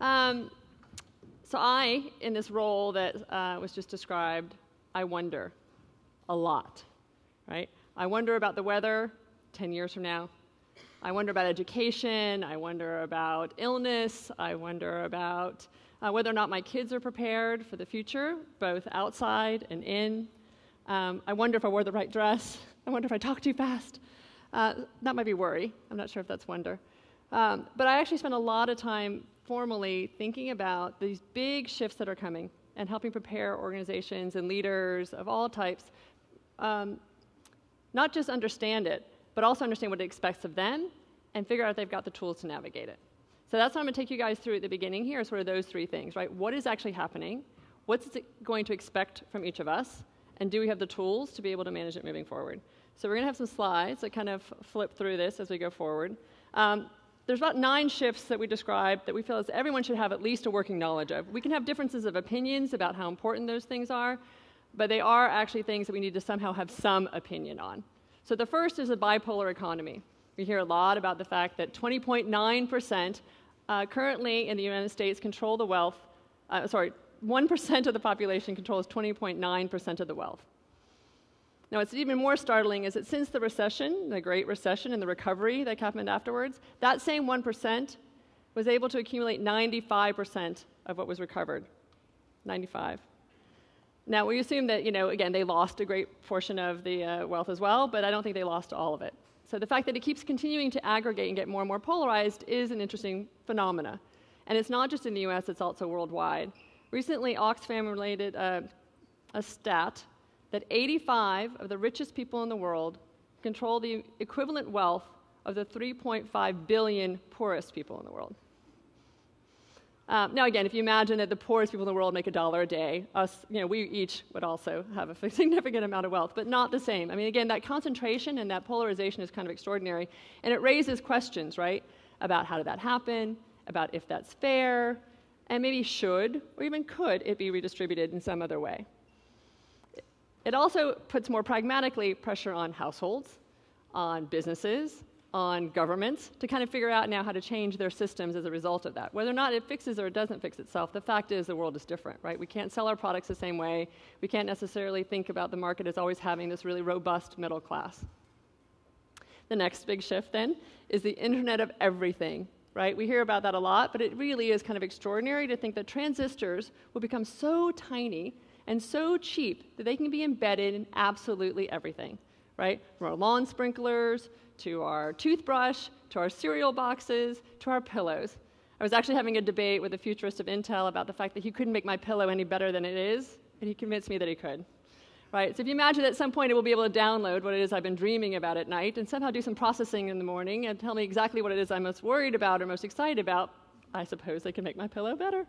So I, in this role that was just described, I wonder a lot, right? I wonder about the weather 10 years from now. I wonder about education. I wonder about illness. I wonder about whether or not my kids are prepared for the future, both outside and in. I wonder if I wore the right dress. I wonder if I talk too fast. That might be worry. I'm not sure if that's wonder. But I actually spend a lot of time formally thinking about these big shifts that are coming and helping prepare organizations and leaders of all types, not just understand it, but also understand what it expects of them and figure out if they've got the tools to navigate it. So that's what I'm going to take you guys through at the beginning here, sort of those three things, right? What is actually happening? What's it going to expect from each of us? And do we have the tools to be able to manage it moving forward? So we're going to have some slides that kind of flip through this as we go forward. There's about 9 shifts that we described that we feel as everyone should have at least a working knowledge of. We can have differences of opinions about how important those things are, but they are actually things that we need to somehow have some opinion on. So the first is a bipolar economy. We hear a lot about the fact that 20.9% currently in the United States control the wealth, 1% of the population controls 20.9% of the wealth. Now, what's even more startling is that since the recession, the Great Recession and the recovery that happened afterwards, that same 1% was able to accumulate 95% of what was recovered. 95. Now, we assume that, again, they lost a great portion of the wealth as well, but I don't think they lost all of it. So the fact that it keeps continuing to aggregate and get more and more polarized is an interesting phenomena. And it's not just in the US, it's also worldwide. Recently, Oxfam related a stat that 85 of the richest people in the world control the equivalent wealth of the 3.5 billion poorest people in the world. Now again, if you imagine that the poorest people in the world make $1 a day, we each would also have a significant amount of wealth, but not the same. I mean, again, that concentration and that polarization is kind of extraordinary, and it raises questions, right, about how did that happen, about if that's fair, and maybe should, or even could, it be redistributed in some other way. It also puts more pragmatically pressure on households, on businesses, on governments to kind of figure out now how to change their systems as a result of that. Whether or not it fixes or it doesn't fix itself, the fact is the world is different, right? We can't sell our products the same way. We can't necessarily think about the market as always having this really robust middle class. The next big shift then is the Internet of Everything, right? We hear about that a lot, but it really is kind of extraordinary to think that transistors will become so tiny and so cheap that they can be embedded in absolutely everything, right? From our lawn sprinklers, to our toothbrush, to our cereal boxes, to our pillows. I was actually having a debate with a futurist of Intel about the fact that he couldn't make my pillow any better than it is, and he convinced me that he could. Right? So if you imagine at some point it will be able to download what it is I've been dreaming about at night and somehow do some processing in the morning and tell me exactly what it is I'm most worried about or most excited about, I suppose they can make my pillow better.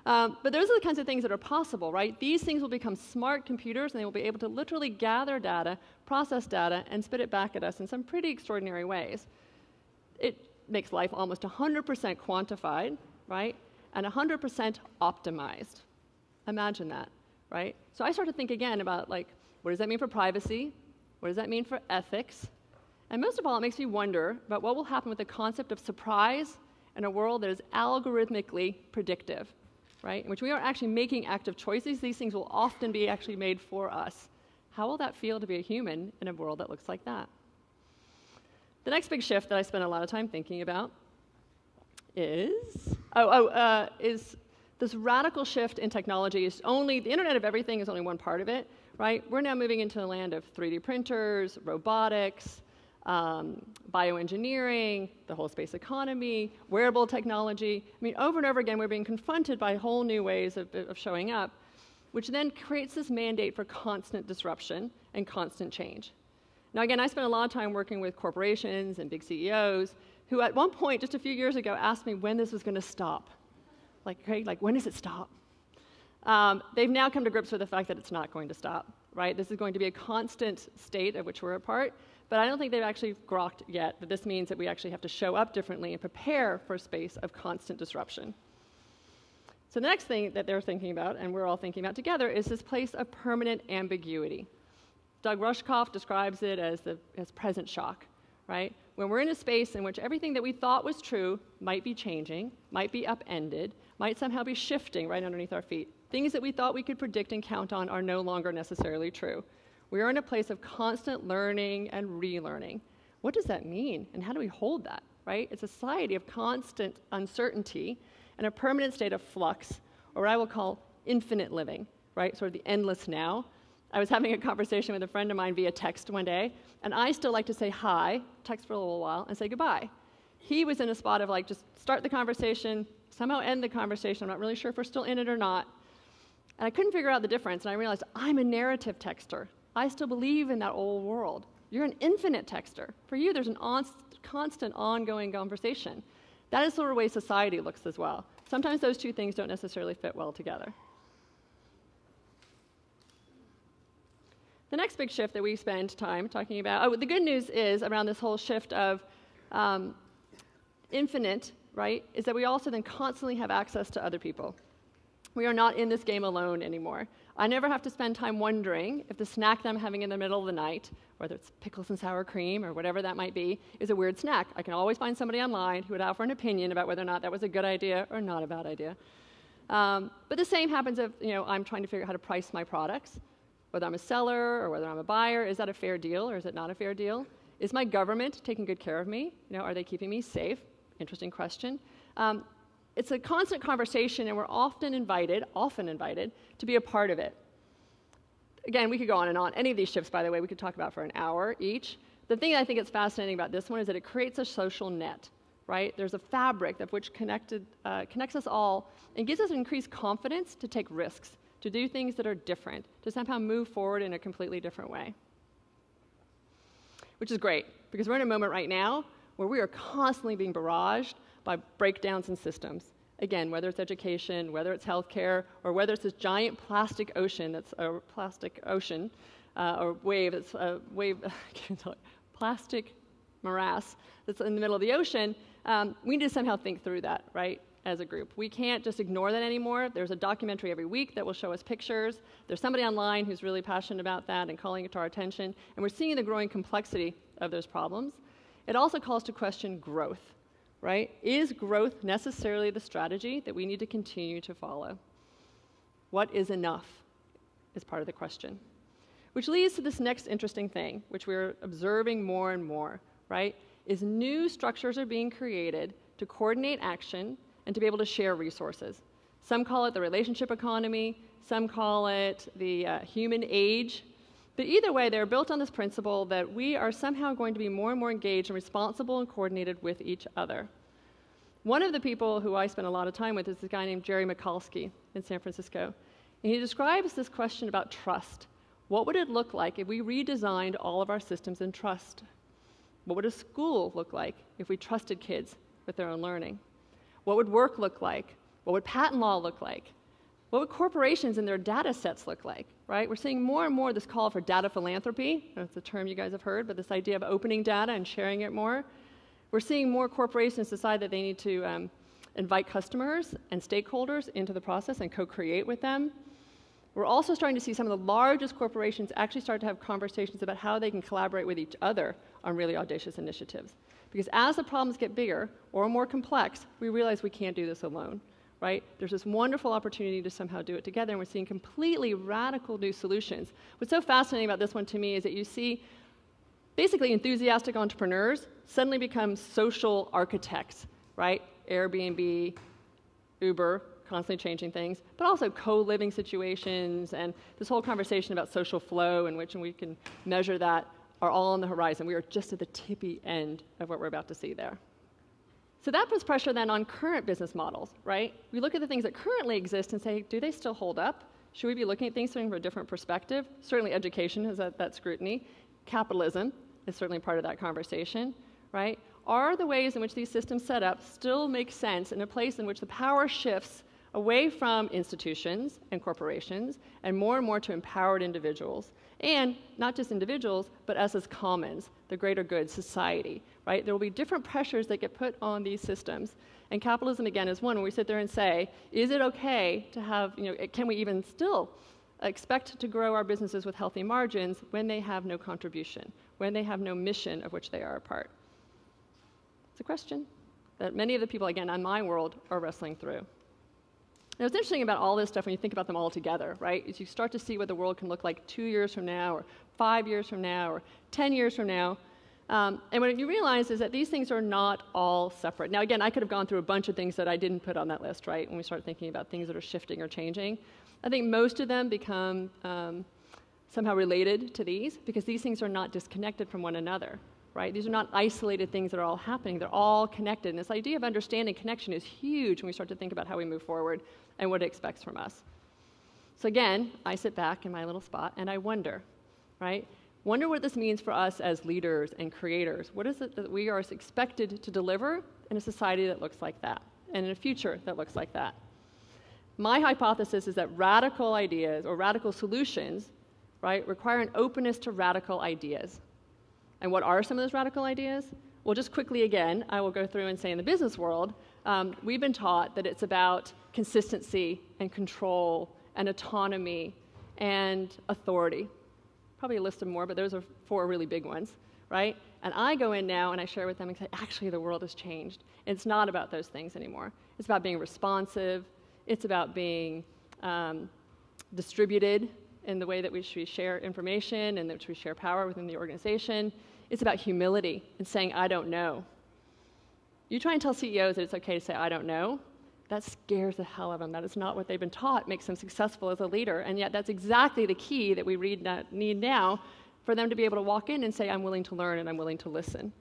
But those are the kinds of things that are possible, right? These things will become smart computers, and they will be able to literally gather data, process data, and spit it back at us in some pretty extraordinary ways. It makes life almost 100% quantified, right? And 100% optimized. Imagine that, right? So I start to think again about, like, what does that mean for privacy? What does that mean for ethics? And most of all, it makes me wonder about what will happen with the concept of surprise in a world that is algorithmically predictive. Right, in which we aren't actually making active choices. These things will often be actually made for us. How will that feel to be a human in a world that looks like that? The next big shift that I spend a lot of time thinking about is this radical shift in technology. The Internet of Everything is only one part of it, right? We're now moving into the land of 3D printers, robotics, bioengineering, the whole space economy, wearable technology. I mean, over and over again, we're being confronted by whole new ways of showing up, which then creates this mandate for constant disruption and constant change. Now, again, I spent a lot of time working with corporations and big CEOs who at one point, just a few years ago, asked me when this was going to stop. Like, Craig, when does it stop? They've now come to grips with the fact that it's not going to stop, right? This is going to be a constant state of which we're a part. But I don't think they've actually grokked yet that this means that we actually have to show up differently and prepare for a space of constant disruption. So the next thing that they're thinking about, and we're all thinking about together, is this place of permanent ambiguity. Doug Rushkoff describes it as present shock, right? When we're in a space in which everything that we thought was true might be changing, might be upended, might somehow be shifting right underneath our feet. Things that we thought we could predict and count on are no longer necessarily true. We are in a place of constant learning and relearning. What does that mean, and how do we hold that, right? It's a society of constant uncertainty and a permanent state of flux, or what I will call infinite living, right? Sort of the endless now. I was having a conversation with a friend of mine via text one day, and I still like to say hi, text for a little while, and say goodbye. He was in a spot of like, just start the conversation, somehow end the conversation. I'm not really sure if we're still in it or not. And I couldn't figure out the difference, and I realized I'm a narrative texter. I still believe in that old world. You're an infinite texter. For you, there's an constant, ongoing conversation. That is sort of the way society looks as well. Sometimes those two things don't necessarily fit well together. The next big shift that we spend time talking about, the good news is around this whole shift of infinite, right, is that we also then constantly have access to other people. We are not in this game alone anymore. I never have to spend time wondering if the snack that I'm having in the middle of the night, whether it's pickles and sour cream or whatever that might be, is a weird snack. I can always find somebody online who would offer an opinion about whether or not that was a good idea or not a bad idea. But the same happens if I'm trying to figure out how to price my products. Whether I'm a seller or whether I'm a buyer, is that a fair deal or is it not a fair deal? Is my government taking good care of me? Are they keeping me safe? Interesting question. It's a constant conversation, and we're often invited to be a part of it. Again, we could go on and on. Any of these shifts, by the way, we could talk about for an hour each. The thing I think is fascinating about this one is that it creates a social net, right? There's a fabric of which connects us all and gives us increased confidence to take risks, to do things that are different, to somehow move forward in a completely different way. Which is great, because we're in a moment right now where we are constantly being barraged by breakdowns in systems. Again, whether it's education, whether it's healthcare, or whether it's this giant plastic ocean or wave that's a wave, plastic morass that's in the middle of the ocean, we need to somehow think through that, right, as a group. We can't just ignore that anymore. There's a documentary every week that will show us pictures. There's somebody online who's really passionate about that and calling it to our attention, and we're seeing the growing complexity of those problems. It also calls to question growth, right? Is growth necessarily the strategy that we need to continue to follow? What is enough is part of the question. Which leads to this next interesting thing, which we're observing more and more, right? Is new structures are being created to coordinate action and to be able to share resources. Some call it the relationship economy, some call it the human age. But either way, they're built on this principle that we are somehow going to be more and more engaged and responsible and coordinated with each other. One of the people who I spend a lot of time with is this guy named Jerry Mikulski in San Francisco. And he describes this question about trust. What would it look like if we redesigned all of our systems in trust? What would a school look like if we trusted kids with their own learning? What would work look like? What would patent law look like? What would corporations and their data sets look like, right? We're seeing more and more this call for data philanthropy. That's a term you guys have heard, but this idea of opening data and sharing it more. We're seeing more corporations decide that they need to invite customers and stakeholders into the process and co-create with them. We're also starting to see some of the largest corporations actually start to have conversations about how they can collaborate with each other on really audacious initiatives. Because as the problems get bigger or more complex, we realize we can't do this alone. Right? There's this wonderful opportunity to somehow do it together, and we're seeing completely radical new solutions. What's so fascinating about this one to me is that you see basically enthusiastic entrepreneurs suddenly become social architects, right? Airbnb, Uber, constantly changing things, but also co-living situations and this whole conversation about social flow in which we can measure that are all on the horizon. We are just at the tippy end of what we're about to see there. So that puts pressure then on current business models, right? We look at the things that currently exist and say, do they still hold up? Should we be looking at things from a different perspective? Certainly education has that scrutiny. Capitalism is certainly part of that conversation, right? Are the ways in which these systems set up still make sense in a place in which the power shifts away from institutions and corporations and more to empowered individuals? And not just individuals, but us as commons, the greater good, society, right? There will be different pressures that get put on these systems. And capitalism, again, is one where we sit there and say, is it okay to have, can we even still expect to grow our businesses with healthy margins when they have no contribution, when they have no mission of which they are a part? It's a question that many of the people, again, in my world, are wrestling through. Now, what's interesting about all this stuff when you think about them all together, right, is you start to see what the world can look like 2 years from now, or 5 years from now, or 10 years from now. And what you realize is that these things are not all separate. Now, again, I could have gone through a bunch of things that I didn't put on that list, right, when we start thinking about things that are shifting or changing. I think most of them become somehow related to these, because these things are not disconnected from one another, right? These are not isolated things that are all happening. They're all connected. And this idea of understanding connection is huge when we start to think about how we move forward and what it expects from us. So again, I sit back in my little spot and I wonder, right? Wonder what this means for us as leaders and creators. What is it that we are expected to deliver in a society that looks like that, and in a future that looks like that? My hypothesis is that radical ideas or radical solutions, right, require an openness to radical ideas. And what are some of those radical ideas? Well, just quickly again, I will go through and say in the business world, we've been taught that it's about consistency and control and autonomy and authority. Probably a list of more, but those are 4 really big ones, right? And I go in now and I share with them and say, actually, the world has changed. It's not about those things anymore. It's about being responsive. It's about being distributed in the way that we share information and that we share power within the organization. It's about humility and saying, I don't know. You try and tell CEOs that it's okay to say, I don't know. That scares the hell out of them. That is not what they've been taught makes them successful as a leader. And yet that's exactly the key that we need now for them to be able to walk in and say, I'm willing to learn and I'm willing to listen,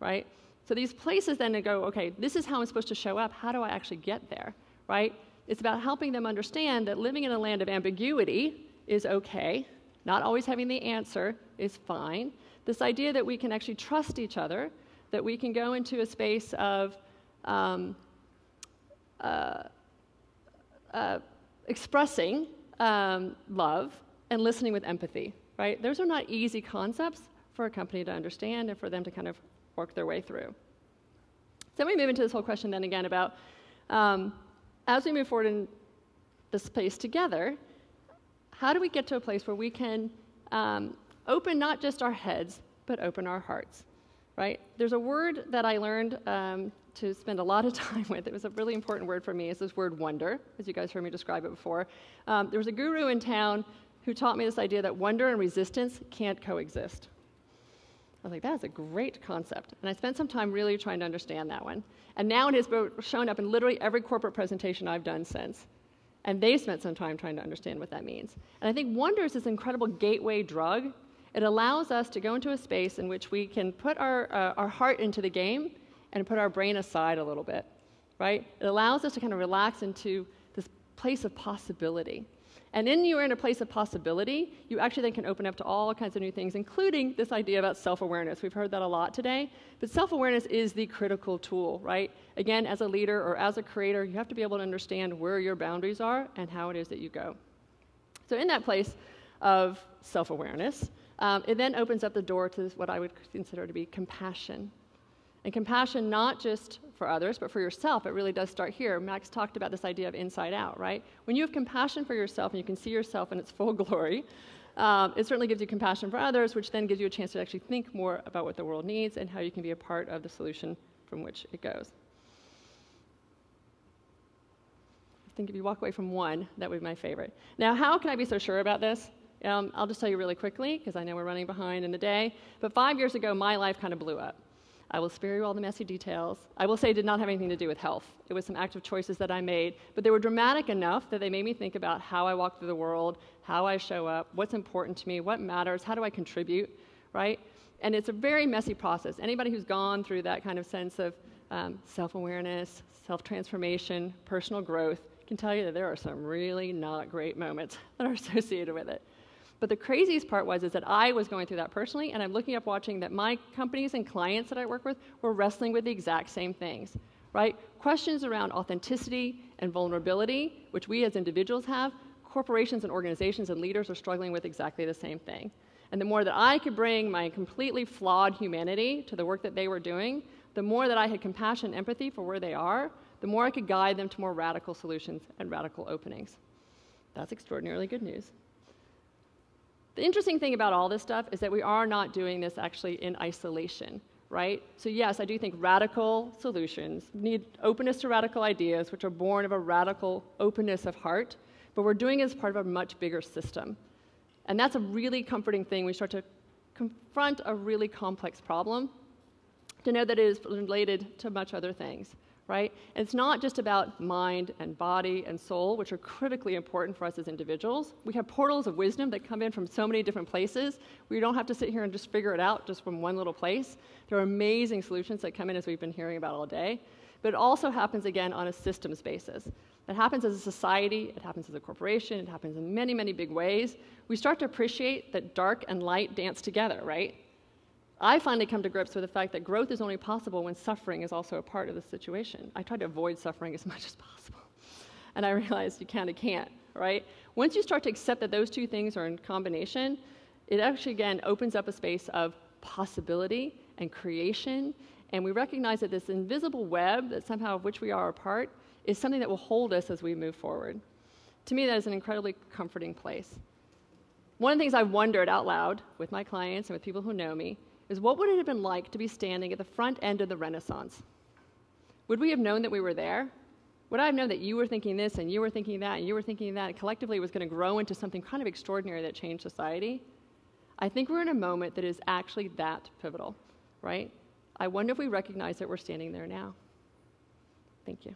right? So these places then to go, okay, this is how I'm supposed to show up. How do I actually get there, right? It's about helping them understand that living in a land of ambiguity is okay. Not always having the answer is fine. This idea that we can actually trust each other, that we can go into a space of expressing love and listening with empathy, right? Those are not easy concepts for a company to understand and for them to kind of work their way through. So we move into this whole question then again about as we move forward in this space together, how do we get to a place where we can open not just our heads, but open our hearts, right? There's a word that I learned to spend a lot of time with. It was a really important word for me. It's this word wonder, as you guys heard me describe it before. There was a guru in town who taught me this idea that wonder and resistance can't coexist. I was like, that's a great concept. And I spent some time really trying to understand that one. And now it has shown up in literally every corporate presentation I've done since. And they spent some time trying to understand what that means. And I think wonder is this incredible gateway drug. It allows us to go into a space in which we can put our heart into the game and put our brain aside a little bit, right? It allows us to kind of relax into this place of possibility. And then you're in a place of possibility, you actually then can open up to all kinds of new things, including this idea about self-awareness. We've heard that a lot today, but self-awareness is the critical tool, right? Again, as a leader or as a creator, you have to be able to understand where your boundaries are and how it is that you go. So in that place of self-awareness, it then opens up the door to what I would consider to be compassion. And compassion not just for others, but for yourself. It really does start here. Max talked about this idea of inside out, right? When you have compassion for yourself and you can see yourself in its full glory, it certainly gives you compassion for others, which then gives you a chance to actually think more about what the world needs and how you can be a part of the solution from which it goes. I think if you walk away from one, that would be my favorite. Now, how can I be so sure about this? I'll just tell you really quickly, because I know we're running behind in the day. But 5 years ago, my life kind of blew up. I will spare you all the messy details. I will say it did not have anything to do with health. It was some active choices that I made, but they were dramatic enough that they made me think about how I walk through the world, how I show up, what's important to me, what matters, how do I contribute, right? And it's a very messy process. Anybody who's gone through that kind of sense of self-awareness, self-transformation, personal growth can tell you that there are some really not great moments that are associated with it. But the craziest part is that I was going through that personally, and I'm looking up watching that my companies and clients that I work with were wrestling with the exact same things, right? Questions around authenticity and vulnerability, which we as individuals have, corporations and organizations and leaders are struggling with exactly the same thing. And the more that I could bring my completely flawed humanity to the work that they were doing, the more that I had compassion and empathy for where they are, the more I could guide them to more radical solutions and radical openings. That's extraordinarily good news. The interesting thing about all this stuff is that we are not doing this actually in isolation, right? So yes, I do think radical solutions need openness to radical ideas, which are born of a radical openness of heart, but we're doing it as part of a much bigger system. And that's a really comforting thing. We start to confront a really complex problem to know that it is related to much other things, right? And it's not just about mind and body and soul, which are critically important for us as individuals. We have portals of wisdom that come in from so many different places. We don't have to sit here and just figure it out just from one little place. There are amazing solutions that come in, as we've been hearing about all day. But it also happens, again, on a systems basis. It happens as a society, it happens as a corporation, it happens in many, many big ways. We start to appreciate that dark and light dance together, right? I finally come to grips with the fact that growth is only possible when suffering is also a part of the situation. I try to avoid suffering as much as possible. And I realized you kind of can't, right? Once you start to accept that those two things are in combination, it actually, again, opens up a space of possibility and creation. And we recognize that this invisible web, that somehow of which we are a part, is something that will hold us as we move forward. To me, that is an incredibly comforting place. One of the things I wondered out loud with my clients and with people who know me is what would it have been like to be standing at the front end of the Renaissance? Would we have known that we were there? Would I have known that you were thinking this and you were thinking that and you were thinking that, and collectively it was going to grow into something kind of extraordinary that changed society? I think we're in a moment that is actually that pivotal, right? I wonder if we recognize that we're standing there now. Thank you.